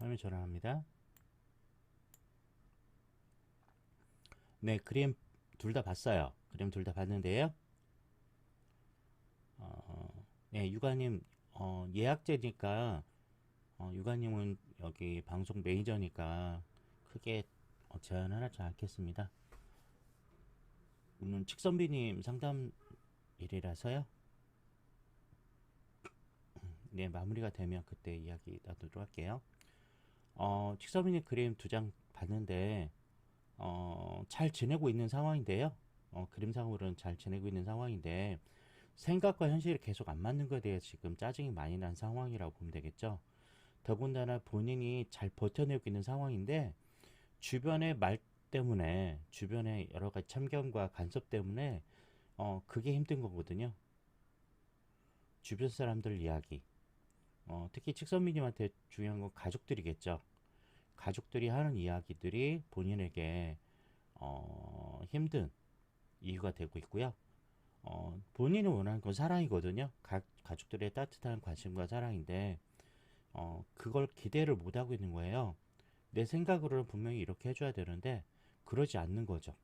화면 전환합니다. 네, 그림 둘 다 봤어요. 그림 둘 다 봤는데요. 네, 유가님, 예약제니까, 유가님은 여기 방송 매니저니까 크게 제한하지 않겠습니다. 오늘 칙선비님 상담 일이라서요. 네, 마무리가 되면 그때 이야기 나누도록 할게요. 칙선비님 그림 두 장 봤는데, 잘 지내고 있는 상황인데요. 그림상으로는 잘 지내고 있는 상황인데, 생각과 현실이 계속 안 맞는 것에 대해 지금 짜증이 많이 난 상황이라고 보면 되겠죠. 더군다나 본인이 잘 버텨내고 있는 상황인데 주변의 말 때문에, 주변의 여러 가지 참견과 간섭 때문에 그게 힘든 거거든요. 주변 사람들 이야기, 특히 칙선미님한테 중요한 건 가족들이겠죠. 가족들이 하는 이야기들이 본인에게 힘든 이유가 되고 있고요. 본인이 원하는 건 사랑이거든요. 가족들의 따뜻한 관심과 사랑인데 그걸 기대를 못하고 있는 거예요. 내 생각으로는 분명히 이렇게 해줘야 되는데 그러지 않는 거죠.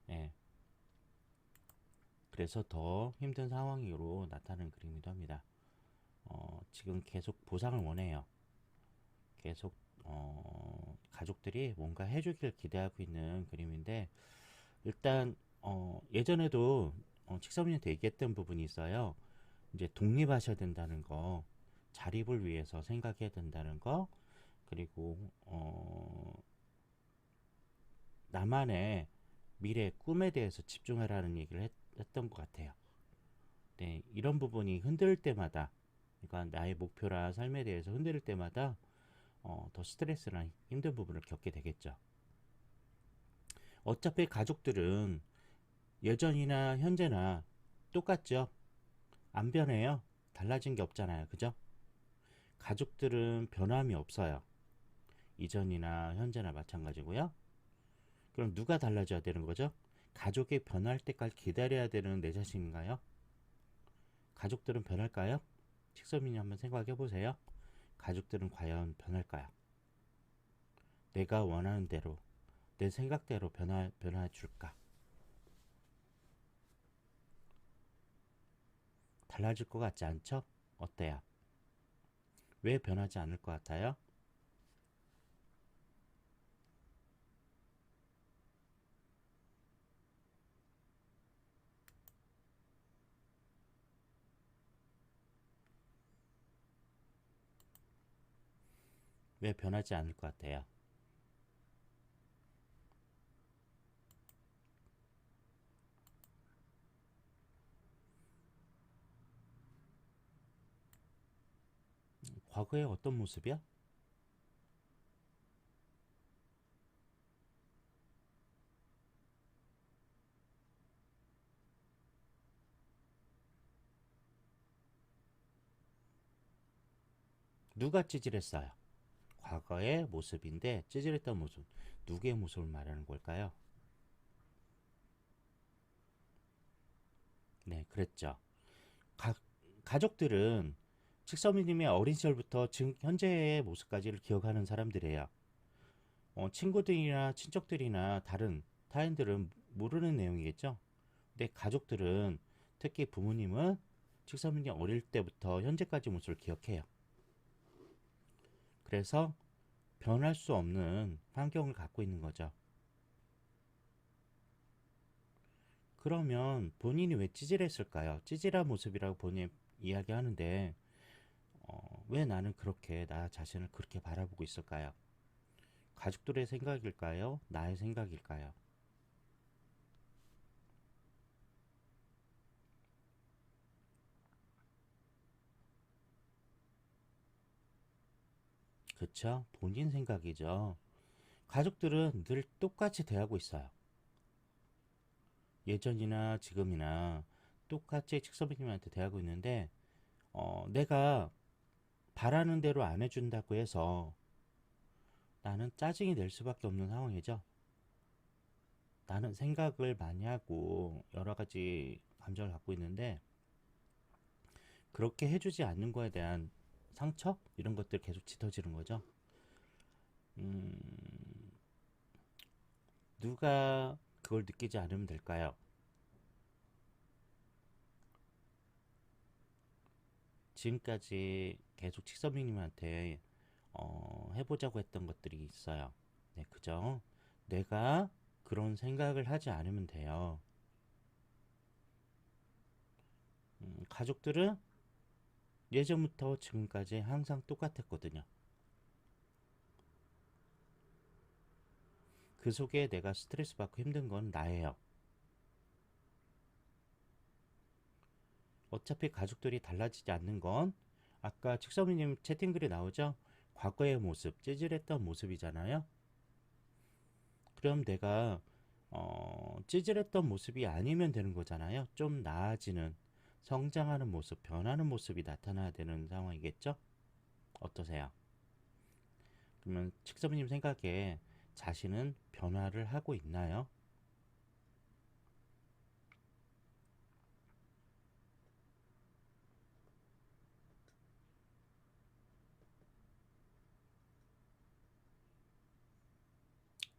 예. 그래서 더 힘든 상황으로 나타나는 그림이기도 합니다. 지금 계속 보상을 원해요. 계속 가족들이 뭔가 해주길 기대하고 있는 그림인데 일단 예전에도 칙사분한테 얘기했던 부분이 있어요. 이제 독립하셔야 된다는 거, 자립을 위해서 생각해야 된다는 거, 그리고 나만의 미래 꿈에 대해서 집중하라는 얘기를 했던 것 같아요. 네, 이런 부분이 흔들릴 때마다, 그러니까 나의 목표라 삶에 대해서 흔들릴 때마다 더 스트레스나 힘든 부분을 겪게 되겠죠. 어차피 가족들은 예전이나 현재나 똑같죠. 안 변해요. 달라진 게 없잖아요. 그죠? 가족들은 변함이 없어요. 이전이나 현재나 마찬가지고요. 그럼 누가 달라져야 되는 거죠? 가족이 변할 때까지 기다려야 되는 내 자신인가요? 가족들은 변할까요? 칙서민이 한번 생각해 보세요. 가족들은 과연 변할까요? 내가 원하는 대로, 내 생각대로 변화줄까? 달라질 것 같지 않죠? 어때요? 왜 변하지 않을 것 같아요? 왜 변하지 않을 것 같아요? 과거의 어떤 모습이야? 누가 찌질했어요? 과거의 모습인데 찌질했던 모습. 누구의 모습을 말하는 걸까요? 네, 그랬죠. 가, 가족들은 칙서미님의 어린 시절부터 지금 현재의 모습까지를 기억하는 사람들이에요. 친구들이나 친척들이나 다른 타인들은 모르는 내용이겠죠. 근데 가족들은 특히 부모님은 칙서미님 어릴 때부터 현재까지 모습을 기억해요. 그래서 변할 수 없는 환경을 갖고 있는 거죠. 그러면 본인이 왜 찌질했을까요? 찌질한 모습이라고 본인 이야기하는데 왜 나는 그렇게 나 자신을 그렇게 바라보고 있을까요? 가족들의 생각일까요? 나의 생각일까요? 그쵸? 본인 생각이죠. 가족들은 늘 똑같이 대하고 있어요. 예전이나 지금이나 똑같이 칙서비님한테 대하고 있는데 내가 바라는 대로 안 해준다고 해서 나는 짜증이 낼 수밖에 없는 상황이죠. 나는 생각을 많이 하고 여러 가지 감정을 갖고 있는데 그렇게 해주지 않는 거에 대한 상처 이런 것들 계속 짙어지는 거죠. 음, 누가 그걸 느끼지 않으면 될까요? 지금까지 계속 칙서민님한테 해보자고 했던 것들이 있어요. 네, 그죠? 내가 그런 생각을 하지 않으면 돼요. 가족들은 예전부터 지금까지 항상 똑같았거든요. 그 속에 내가 스트레스 받고 힘든 건 나예요. 어차피 가족들이 달라지지 않는 건 아까 칙서민님 채팅글에 나오죠? 과거의 모습, 찌질했던 모습이잖아요. 그럼 내가 찌질했던 모습이 아니면 되는 거잖아요. 좀 나아지는, 성장하는 모습, 변하는 모습이 나타나야 되는 상황이겠죠? 어떠세요? 그러면 칙서민님 생각에 자신은 변화를 하고 있나요?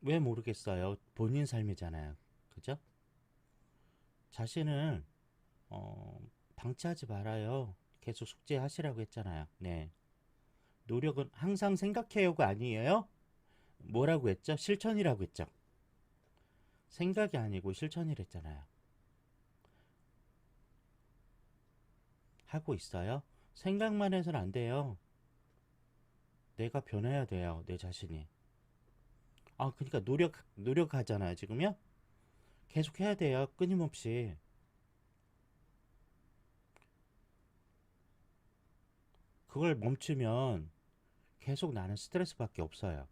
왜 모르겠어요? 본인 삶이잖아요. 그죠? 자신을 어, 방치하지 말아요. 계속 숙제하시라고 했잖아요. 네. 노력은 항상 생각해요가 아니에요? 뭐라고 했죠? 실천이라고 했죠. 생각이 아니고 실천이랬잖아요. 하고 있어요? 생각만 해서는 안 돼요. 내가 변해야 돼요. 내 자신이. 아, 그러니까 노력하잖아요. 지금요? 계속 해야 돼요. 끊임없이. 그걸 멈추면 계속 나는 스트레스밖에 없어요.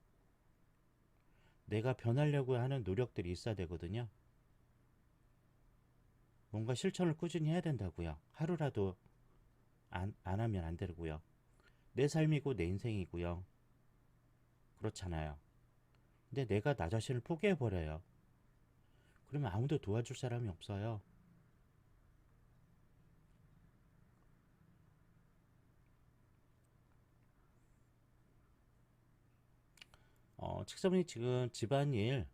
내가 변하려고 하는 노력들이 있어야 되거든요. 뭔가 실천을 꾸준히 해야 된다고요. 하루라도 안 하면 안 되고요. 내 삶이고 내 인생이고요. 그렇잖아요. 근데 내가 나 자신을 포기해버려요. 그러면 아무도 도와줄 사람이 없어요. 칙서분이 지금 집안일,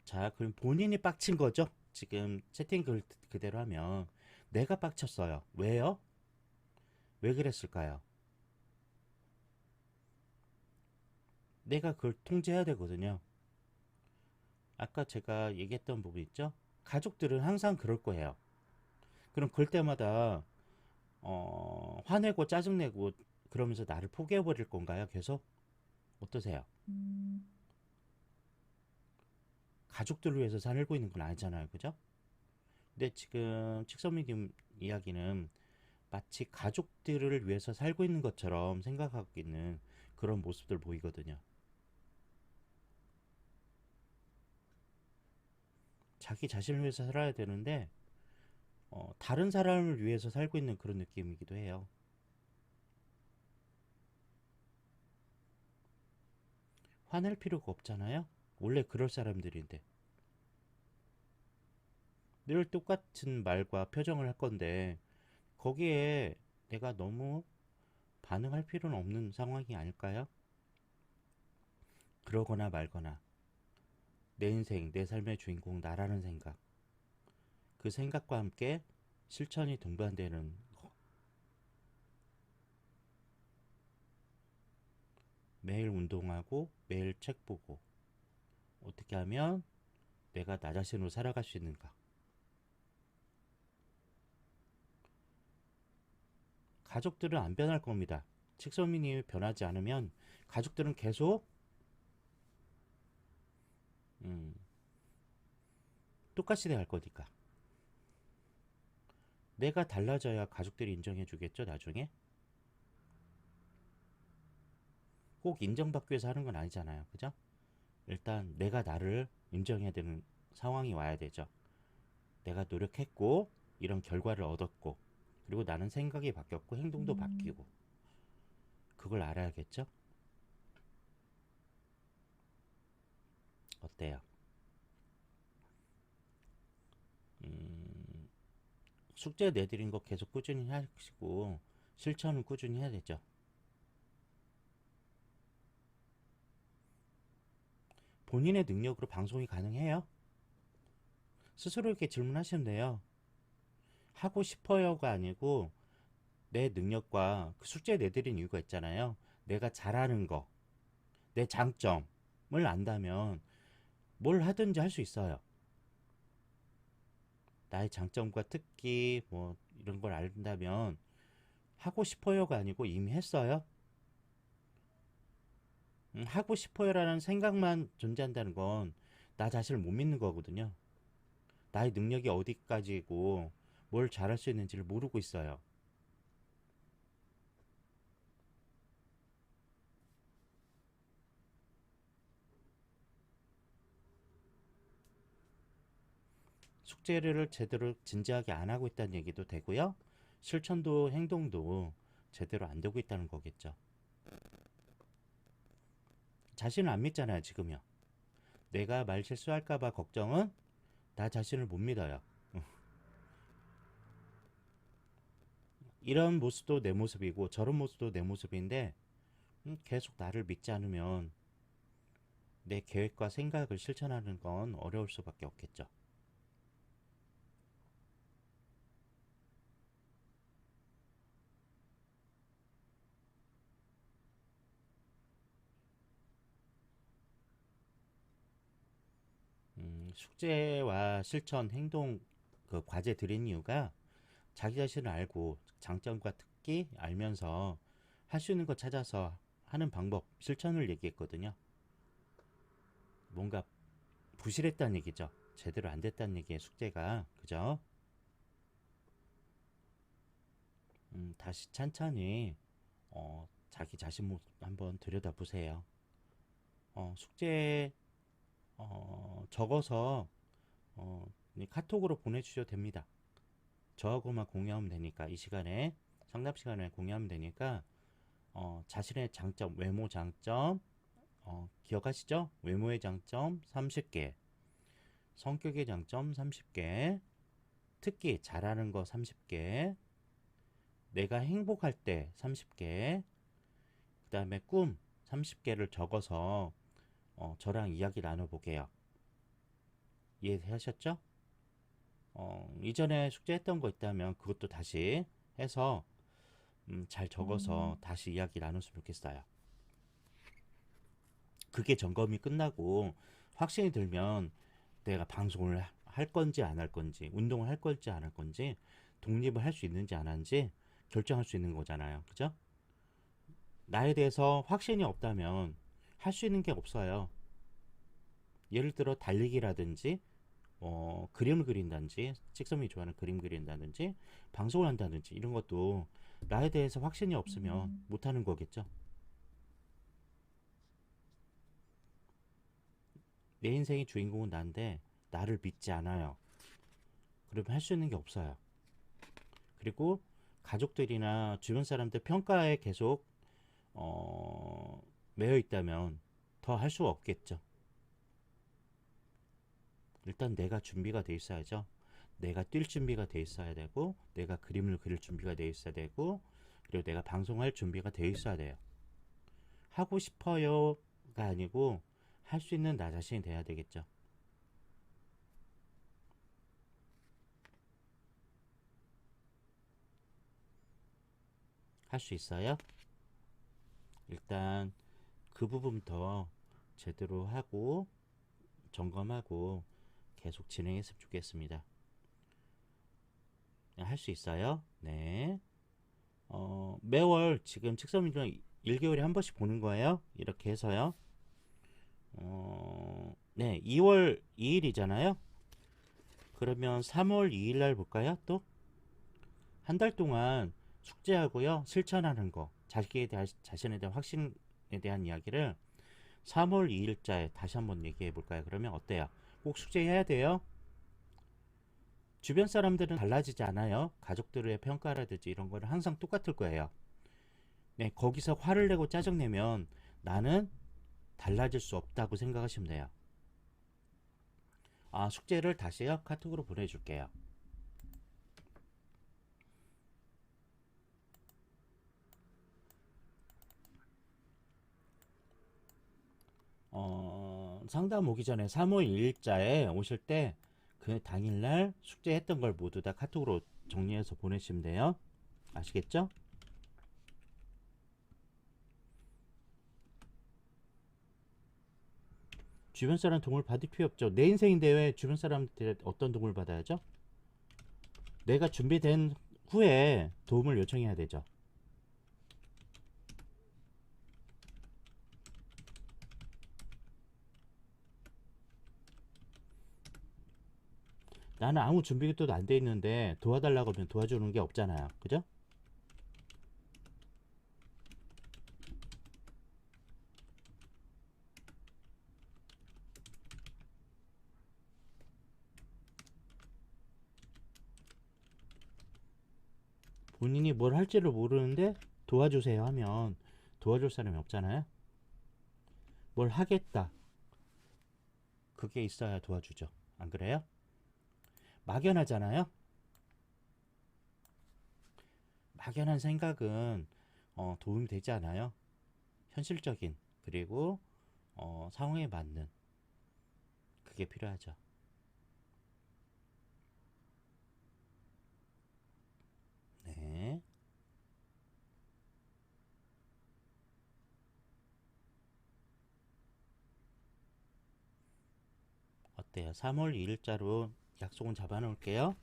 자, 그럼 본인이 빡친 거죠? 지금 채팅 글 그대로 하면 내가 빡쳤어요. 왜요? 왜 그랬을까요? 내가 그걸 통제해야 되거든요. 아까 제가 얘기했던 부분 있죠? 가족들은 항상 그럴 거예요. 그럼 그럴 때마다 화내고 짜증내고 그러면서 나를 포기해버릴 건가요? 계속? 어떠세요? 가족들을 위해서 살고 있는 건 아니잖아요. 그죠? 근데 지금 칙서미님 이야기는 마치 가족들을 위해서 살고 있는 것처럼 생각하고 있는 그런 모습들 보이거든요. 자기 자신을 위해서 살아야 되는데 다른 사람을 위해서 살고 있는 그런 느낌이기도 해요. 화낼 필요가 없잖아요. 원래 그럴 사람들인데 늘 똑같은 말과 표정을 할 건데 거기에 내가 너무 반응할 필요는 없는 상황이 아닐까요? 그러거나 말거나 내 인생, 내 삶의 주인공 나라는 생각, 그 생각과 함께 실천이 동반되는 거. 매일 운동하고 매일 책 보고 어떻게 하면 내가 나 자신으로 살아갈 수 있는가. 가족들은 안 변할 겁니다. 칙소민이 변하지 않으면 가족들은 계속 음, 똑같이 돼갈 거니까. 내가 달라져야 가족들이 인정해 주겠죠, 나중에? 꼭 인정받기 위해서 하는 건 아니잖아요. 그죠? 일단 내가 나를 인정해야 되는 상황이 와야 되죠. 내가 노력했고 이런 결과를 얻었고 그리고 나는 생각이 바뀌었고 행동도 바뀌고 그걸 알아야겠죠? 어때요? 숙제 내드린 거 계속 꾸준히 하시고 실천은 꾸준히 해야 되죠. 본인의 능력으로 방송이 가능해요? 스스로 이렇게 질문하시면 돼요. 하고 싶어요가 아니고 내 능력과 그 숙제 내드린 이유가 있잖아요. 내가 잘하는 거, 내 장점을 안다면 뭘 하든지 할 수 있어요. 나의 장점과 특기 뭐 이런 걸 안다면 하고 싶어요가 아니고 이미 했어요. 하고 싶어요라는 생각만 존재한다는 건 나 자신을 못 믿는 거거든요. 나의 능력이 어디까지고 뭘 잘할 수 있는지를 모르고 있어요. 숙제를 제대로 진지하게 안 하고 있다는 얘기도 되고요. 실천도 행동도 제대로 안 되고 있다는 거겠죠. 자신을 안 믿잖아요, 지금요. 내가 말 실수할까봐 걱정은 나 자신을 못 믿어요. 이런 모습도 내 모습이고 저런 모습도 내 모습인데 계속 나를 믿지 않으면 내 계획과 생각을 실천하는 건 어려울 수밖에 없겠죠. 숙제와 실천, 행동, 그 과제 드린 이유가 자기 자신을 알고 장점과 특기 알면서 할 수 있는 거 찾아서 하는 방법, 실천을 얘기했거든요. 뭔가 부실했다는 얘기죠. 제대로 안 됐다는 얘기의 숙제가, 그죠? 다시 찬찬히 자기 자신 모습 한번 들여다보세요. 숙제 적어서 카톡으로 보내주셔도 됩니다. 저하고만 공유하면 되니까 이 시간에 상담 시간에 공유하면 되니까 자신의 장점, 외모 장점 기억하시죠? 외모의 장점 30개, 성격의 장점 30개, 특기 잘하는 거 30개, 내가 행복할 때 30개, 그 다음에 꿈 30개를 적어서 저랑 이야기 나눠보게요. 이해하셨죠? 이전에 숙제했던 거 있다면 그것도 다시 해서 잘 적어서 다시 이야기 나눴으면 좋겠어요. 그게 점검이 끝나고 확신이 들면 내가 방송을 할 건지 안 할 건지, 운동을 할 건지 안 할 건지, 독립을 할 수 있는지 안 하는지 결정할 수 있는 거잖아요. 그죠? 나에 대해서 확신이 없다면 할 수 있는 게 없어요. 예를 들어 달리기라든지 그림을 그린다든지 찍섬이 좋아하는 그림 그린다든지 방송을 한다든지 이런 것도 나에 대해서 확신이 없으면 못하는 거겠죠. 내 인생의 주인공은 나인데 나를 믿지 않아요. 그러면 할 수 있는 게 없어요. 그리고 가족들이나 주변 사람들 평가에 계속 매여 있다면 더 할 수가 없겠죠. 일단 내가 준비가 돼 있어야죠. 내가 뛸 준비가 돼 있어야 되고, 내가 그림을 그릴 준비가 돼 있어야 되고, 그리고 내가 방송할 준비가 돼 있어야 돼요. 하고 싶어요가 아니고 할 수 있는 나 자신이 돼야 되겠죠. 할 수 있어요? 일단 그 부분부터 제대로 하고 점검하고 계속 진행했으면 좋겠습니다. 할 수 있어요? 네. 매월 지금 책섬이랑 1개월에 한 번씩 보는 거예요. 이렇게 해서요. 네, 2월 2일이잖아요. 그러면 3월 2일 날 볼까요? 또 한 달 동안 숙제하고요, 실천하는 거, 자신에 대한 확신에 대한 이야기를 3월 2일자에 다시 한번 얘기해 볼까요? 그러면 어때요? 꼭 숙제해야 돼요? 주변 사람들은 달라지지 않아요. 가족들의 평가라든지 이런 거는 항상 똑같을 거예요. 네, 거기서 화를 내고 짜증내면 나는 달라질 수 없다고 생각하시면 돼요. 숙제를 다시요? 카톡으로 보내줄게요. 상담 오기 전에 3월 2일자에 오실 때 그 당일날 숙제했던 걸 모두 다 카톡으로 정리해서 보내시면 돼요. 아시겠죠? 주변 사람 도움을 받을 필요 없죠. 내 인생인데 왜 주변 사람한테 어떤 도움을 받아야죠? 내가 준비된 후에 도움을 요청해야 되죠. 나는 아무 준비도 안 돼 있는데 도와달라고 하면 도와주는 게 없잖아요. 그죠? 본인이 뭘 할지를 모르는데 도와주세요 하면 도와줄 사람이 없잖아요. 뭘 하겠다. 그게 있어야 도와주죠. 안 그래요? 막연하잖아요. 막연한 생각은 도움이 되지 않아요. 현실적인 그리고 상황에 맞는 그게 필요하죠. 네. 어때요? 3월 2일자로 약속은 잡아 놓을게요.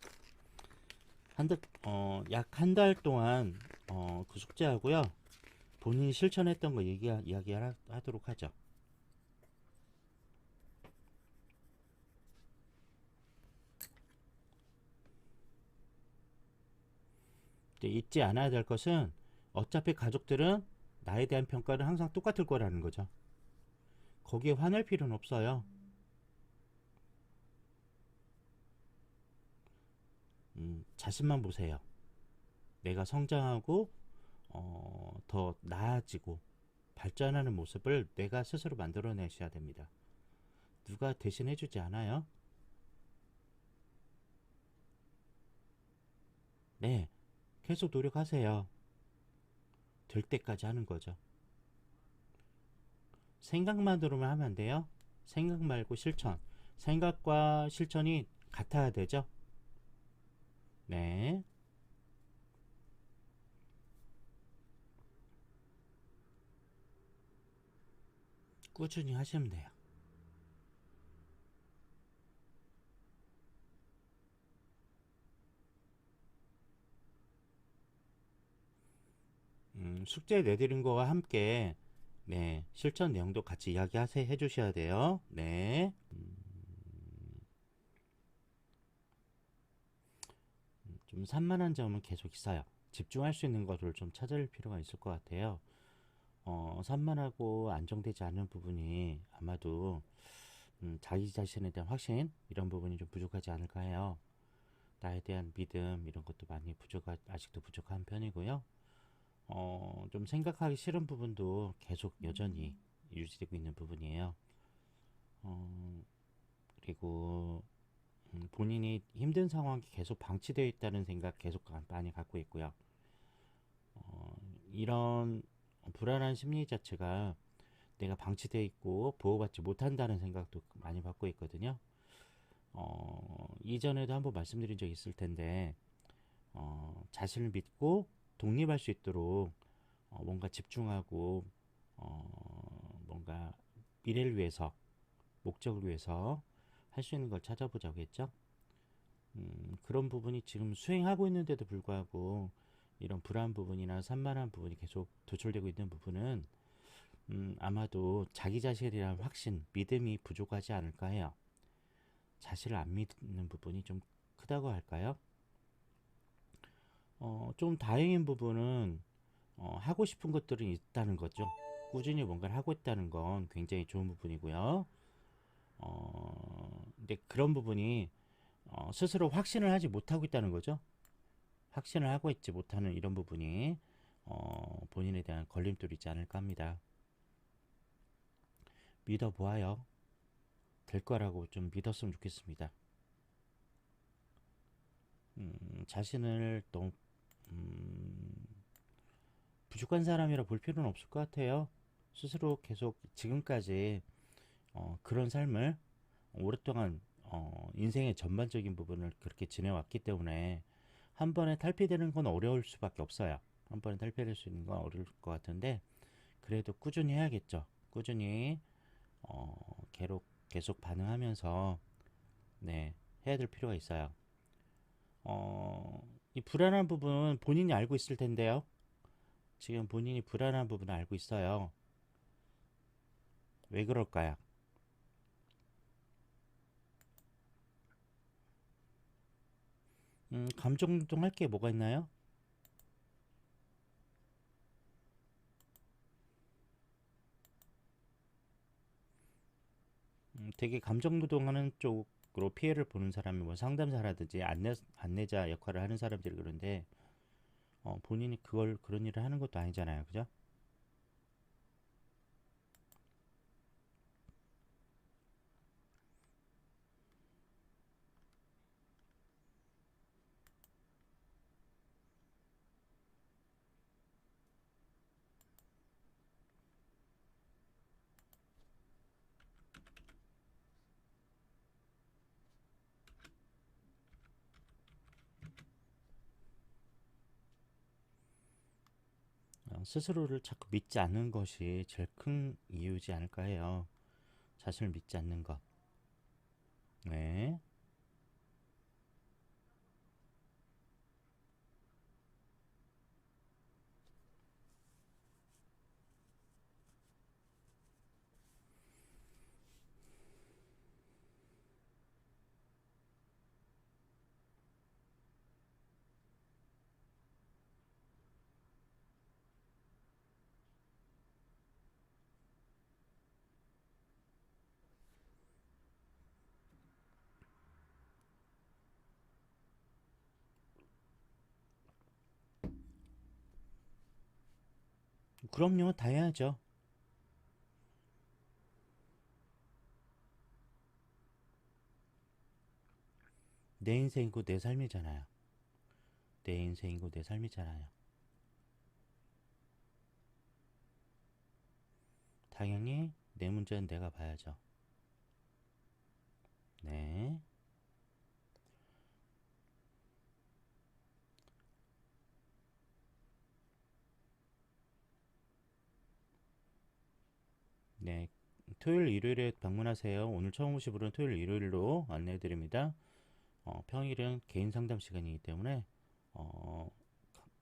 약 한 달 동안 그 숙제하고요. 본인이 실천했던 거 이야기하도록 하죠. 잊지 않아야 될 것은 어차피 가족들은 나에 대한 평가는 항상 똑같을 거라는 거죠. 거기에 화낼 필요는 없어요. 자신만 보세요. 내가 성장하고 더 나아지고 발전하는 모습을 내가 스스로 만들어내셔야 됩니다. 누가 대신해주지 않아요. 네, 계속 노력하세요. 될 때까지 하는 거죠. 생각만으로만 하면 안 돼요. 생각 말고 실천. 생각과 실천이 같아야 되죠. 네. 꾸준히 하시면 돼요. 숙제 내드린 거와 함께 네, 실천 내용도 같이 이야기하세 해주셔야 돼요. 네. 좀 산만한 점은 계속 있어요. 집중할 수 있는 것을 좀 찾을 필요가 있을 것 같아요. 산만하고 안정되지 않은 부분이 아마도 자기 자신에 대한 확신 이런 부분이 좀 부족하지 않을까 해요. 나에 대한 믿음 이런 것도 많이 아직도 부족한 편이고요. 좀 생각하기 싫은 부분도 계속 여전히 유지되고 있는 부분이에요. 어, 그리고 본인이 힘든 상황이 계속 방치되어 있다는 생각 계속 많이 갖고 있고요. 이런 불안한 심리 자체가 내가 방치되어 있고 보호받지 못한다는 생각도 많이 받고 있거든요. 이전에도 한번 말씀드린 적이 있을 텐데 자신을 믿고 독립할 수 있도록 뭔가 집중하고 뭔가 미래를 위해서 목적을 위해서 할 수 있는 걸 찾아보자고 했죠. 그런 부분이 지금 수행하고 있는데도 불구하고 이런 불안 부분이나 산만한 부분이 계속 도출되고 있는 부분은 아마도 자기 자신에 대한 확신, 믿음이 부족하지 않을까 해요. 자신을 안 믿는 부분이 좀 크다고 할까요? 좀 다행인 부분은 하고 싶은 것들은 있다는 거죠. 꾸준히 뭔가를 하고 있다는 건 굉장히 좋은 부분이고요. 근데 그런 부분이 스스로 확신을 하지 못하고 있다는 거죠. 확신을 하고 있지 못하는 이런 부분이 본인에 대한 걸림돌이지 않을까 합니다. 믿어보아요. 될 거라고 좀 믿었으면 좋겠습니다. 자신을 너무 부족한 사람이라 볼 필요는 없을 것 같아요. 스스로 계속 지금까지 그런 삶을 오랫동안 인생의 전반적인 부분을 그렇게 지내왔기 때문에 한 번에 탈피되는 건 어려울 수밖에 없어요. 한 번에 탈피될 수 있는 건 어려울 것 같은데 그래도 꾸준히 해야겠죠. 꾸준히 계속 반응하면서 네, 해야 될 필요가 있어요. 이 불안한 부분은 본인이 알고 있을 텐데요. 지금 본인이 불안한 부분을 알고 있어요. 왜 그럴까요? 감정 노동할 게 뭐가 있나요? 되게 감정 노동하는 쪽으로 피해를 보는 사람이 뭐 상담사라든지 안내자 역할을 하는 사람들이 그런데 본인이 그런 일을 하는 것도 아니잖아요. 그죠? 스스로를 자꾸 믿지 않는 것이 제일 큰 이유지 않을까 해요. 자신을 믿지 않는 것. 네. 그럼요, 다 해야죠. 내 인생이고 내 삶이잖아요. 내 인생이고 내 삶이잖아요. 당연히 내 문제는 내가 봐야죠. 네. 네. 토요일, 일요일에 방문하세요. 오늘 처음 오신 분은 토요일, 일요일로 안내해드립니다. 평일은 개인 상담 시간이기 때문에 어,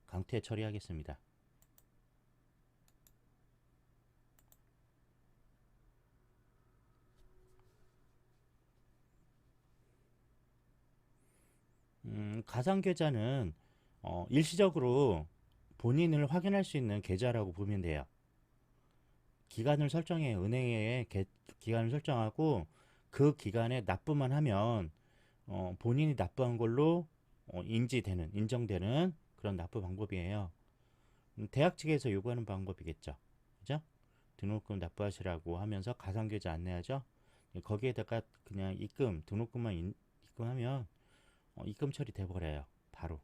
강퇴 처리하겠습니다. 가상 계좌는 일시적으로 본인을 확인할 수 있는 계좌라고 보면 돼요. 기간을 설정해 은행에 기간을 설정하고 그 기간에 납부만 하면 본인이 납부한 걸로 인정되는 그런 납부 방법이에요. 대학 측에서 요구하는 방법이겠죠. 그죠? 등록금 납부하시라고 하면서 가상계좌 안내하죠. 거기에다가 그냥 등록금만 입금하면 입금 처리 돼버려요. 바로.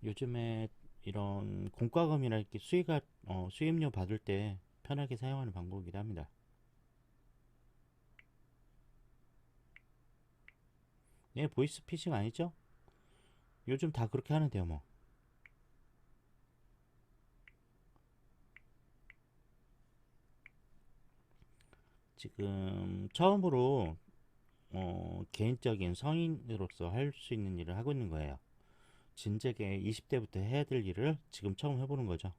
요즘에 이런 공과금이나 이렇게 수입료 받을 때 편하게 사용하는 방법이기도 합니다. 네, 보이스피싱 아니죠? 요즘 다 그렇게 하는데요, 뭐. 지금 처음으로 개인적인 성인으로서 할 수 있는 일을 하고 있는 거예요. 진작에 20대부터 해야 될 일을 지금 처음 해보는 거죠.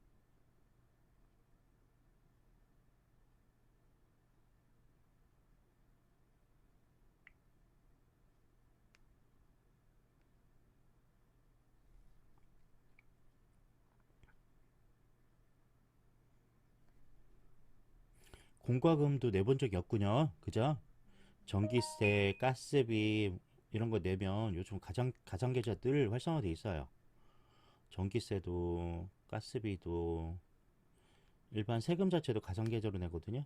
공과금도 내본 적이 없군요. 그죠? 전기세, 가스비 이런 거 내면 요즘 가상계좌 늘 활성화돼 있어요. 전기세도 가스비도 일반 세금 자체도 가상계좌로 내거든요.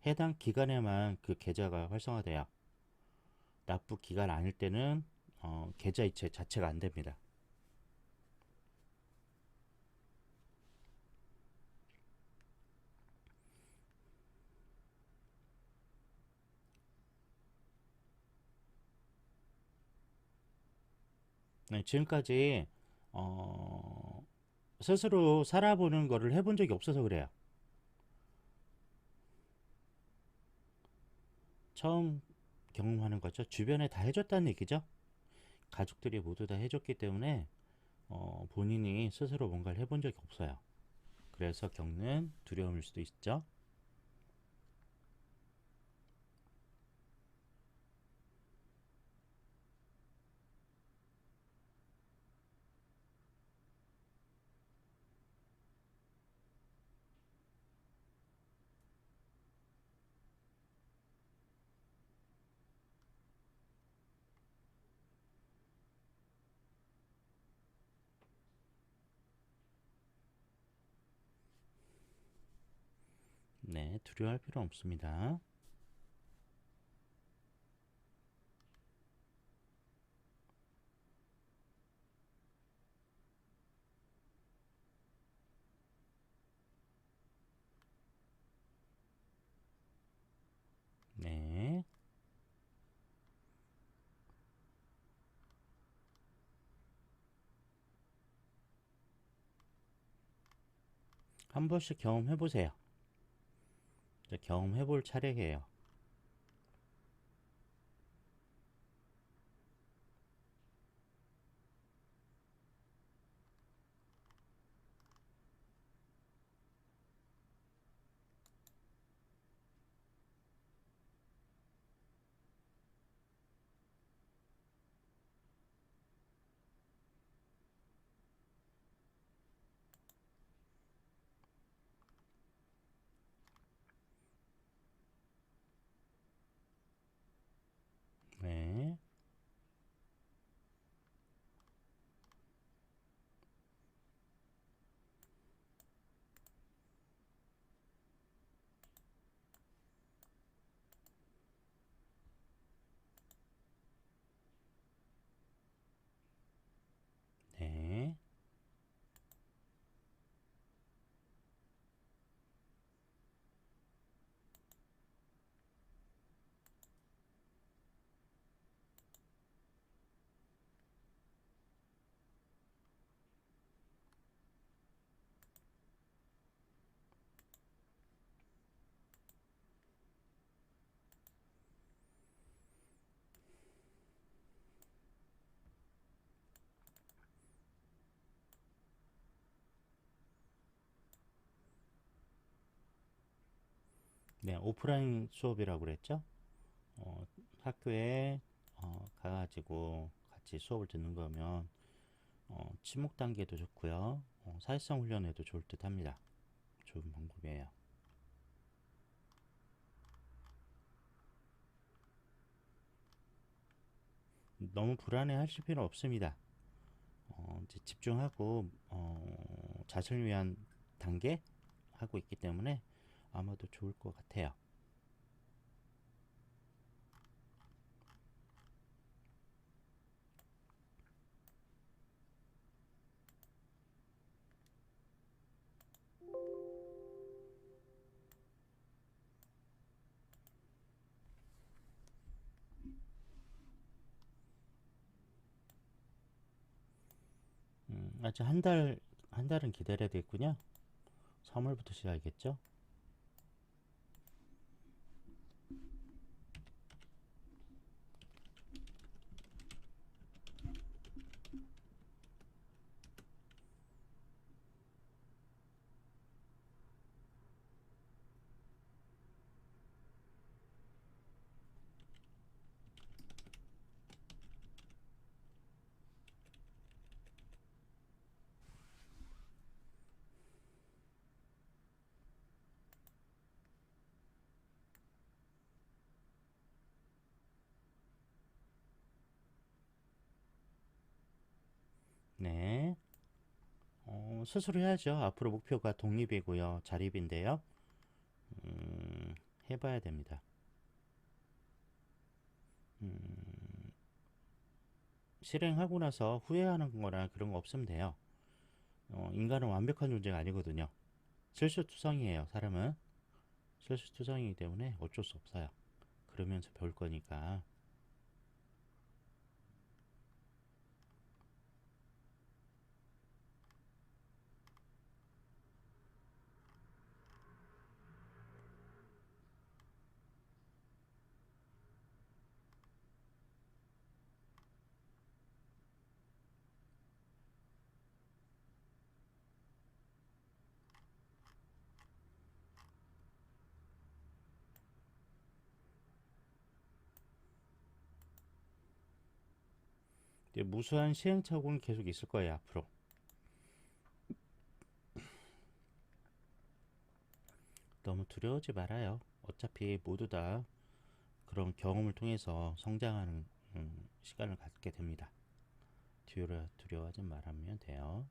해당 기간에만 그 계좌가 활성화돼요. 납부 기간 아닐 때는 계좌 이체 자체가 안 됩니다. 네, 지금까지 어, 스스로 살아보는 거를 해본 적이 없어서 그래요. 처음 경험하는 거죠. 주변에 다 해줬다는 얘기죠. 가족들이 모두 다 해줬기 때문에 본인이 스스로 뭔가를 해본 적이 없어요. 그래서 겪는 두려움일 수도 있죠. 네, 두려워할 필요 없습니다. 네, 한 번씩 경험해 보세요. 이제 경험해 볼 차례예요. 네, 네, 네. 오프라인 수업이라고 그랬죠? 어, 학교에 가가지고 같이 수업을 듣는 거면 침묵 단계도 좋고요. 사회성 훈련에도 좋을 듯 합니다. 좋은 방법이에요. 너무 불안해 하실 필요 없습니다. 이제 집중하고 자신을 위한 단계 하고 있기 때문에 아마도 좋을 것 같아요. 아직 한 달은 기다려야 되겠군요. 3월부터 시작이겠죠? 네. 스스로 해야죠. 앞으로 목표가 독립이고요. 자립인데요. 해봐야 됩니다. 음, 실행하고 나서 후회하는 거나 그런 거 없으면 돼요. 인간은 완벽한 존재가 아니거든요. 실수투성이에요, 사람은. 실수투성이기 때문에 어쩔 수 없어요. 그러면서 배울 거니까. 무수한 시행착오는 계속 있을 거예요, 앞으로. 너무 두려워하지 말아요. 어차피 모두 다 그런 경험을 통해서 성장하는 시간을 갖게 됩니다. 두려워하지 말으면 돼요.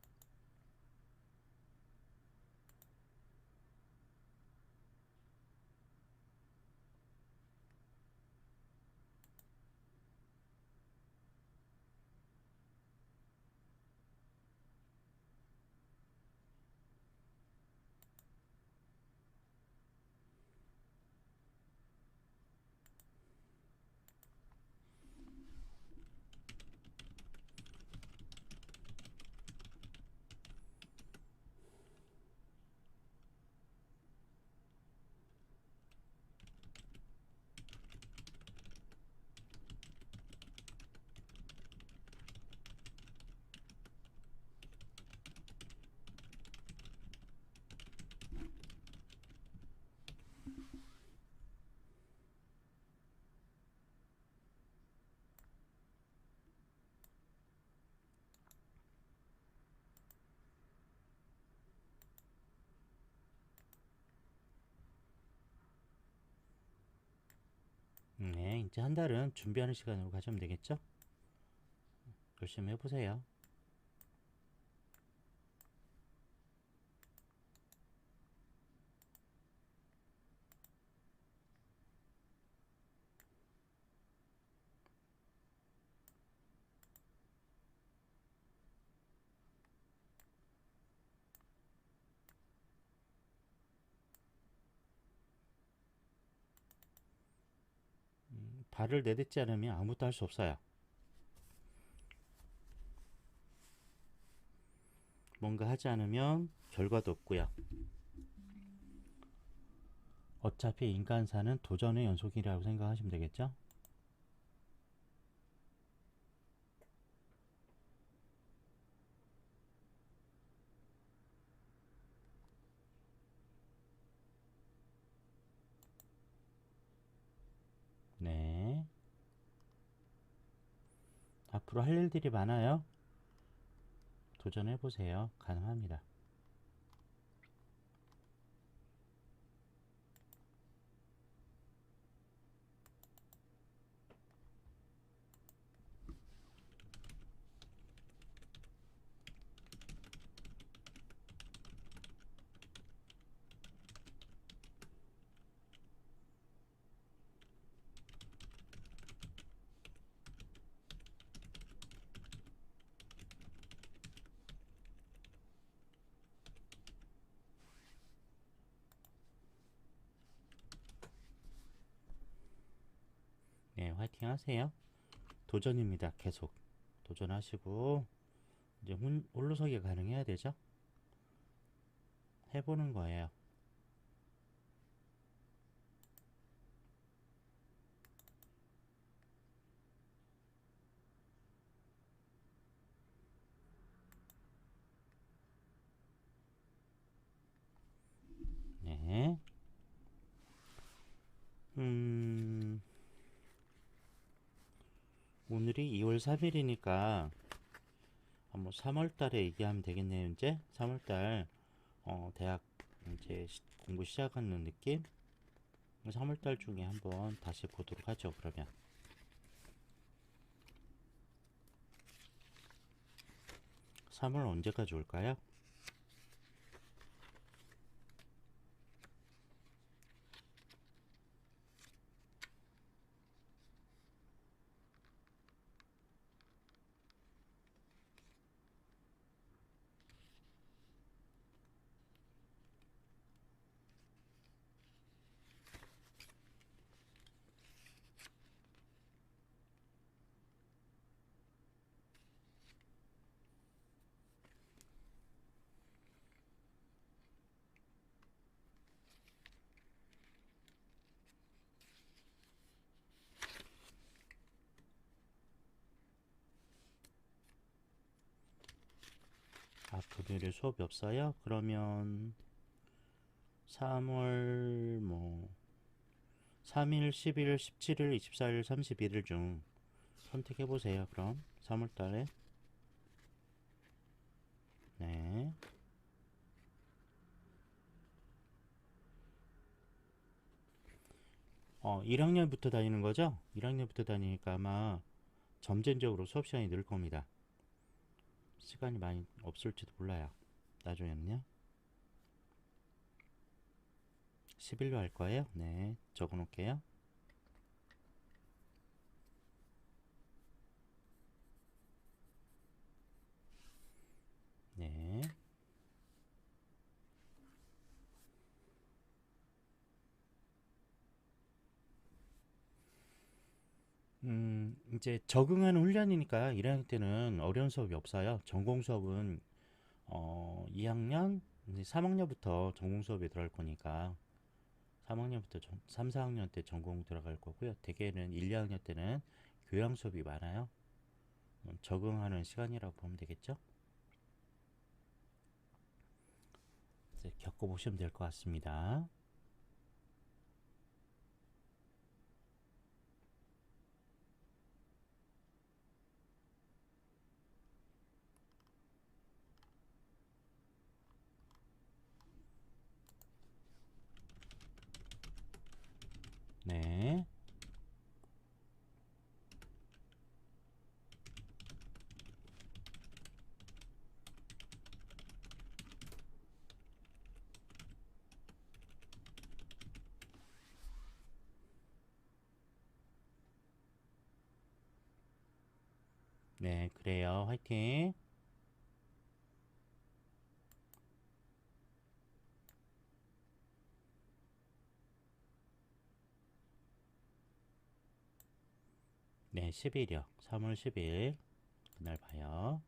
네, 이제 한 달은 준비하는 시간으로 가시면 되겠죠? 열심히 해보세요. 발을 내딛지 않으면 아무것도 할 수 없어요. 뭔가 하지 않으면 결과도 없고요. 어차피 인간사는 도전의 연속이라고 생각하시면 되겠죠? 네. 앞으로 할 일들이 많아요. 도전해보세요. 가능합니다. 네, 화이팅 하세요. 도전입니다. 계속 도전하시고 이제 홀로서기 가능해야 되죠? 해보는 거예요. 네. 오늘이 2월 3일이니까 한번 3월 달에 얘기하면 되겠네요. 이제 3월 달 대학 이제 공부 시작하는 느낌? 3월 달 중에 한번 다시 보도록 하죠. 그러면 3월 언제까지 올까요? 금요일에 수업이 없어요? 그러면 3월 뭐 3일, 11일, 17일, 24일, 31일 중 선택해 보세요. 그럼 3월 달에. 네. 1학년부터 다니는 거죠? 1학년부터 다니니까 아마 점진적으로 수업 시간이 늘 겁니다. 시간이 많이 없을지도 몰라요. 나중에는요. 10일로 할 거예요. 네. 적어 놓을게요. 네. 이제 적응하는 훈련이니까 1학년 때는 어려운 수업이 없어요. 전공 수업은 2학년, 이제 3학년부터 전공 수업에 들어갈 거니까 3학년부터 3, 4학년 때 전공 들어갈 거고요. 대개는 1, 2학년 때는 교양 수업이 많아요. 적응하는 시간이라고 보면 되겠죠? 이제 겪어보시면 될 것 같습니다. 네. 네, 그래요. 화이팅! 네, 10일이요. 3월 10일. 그날 봐요.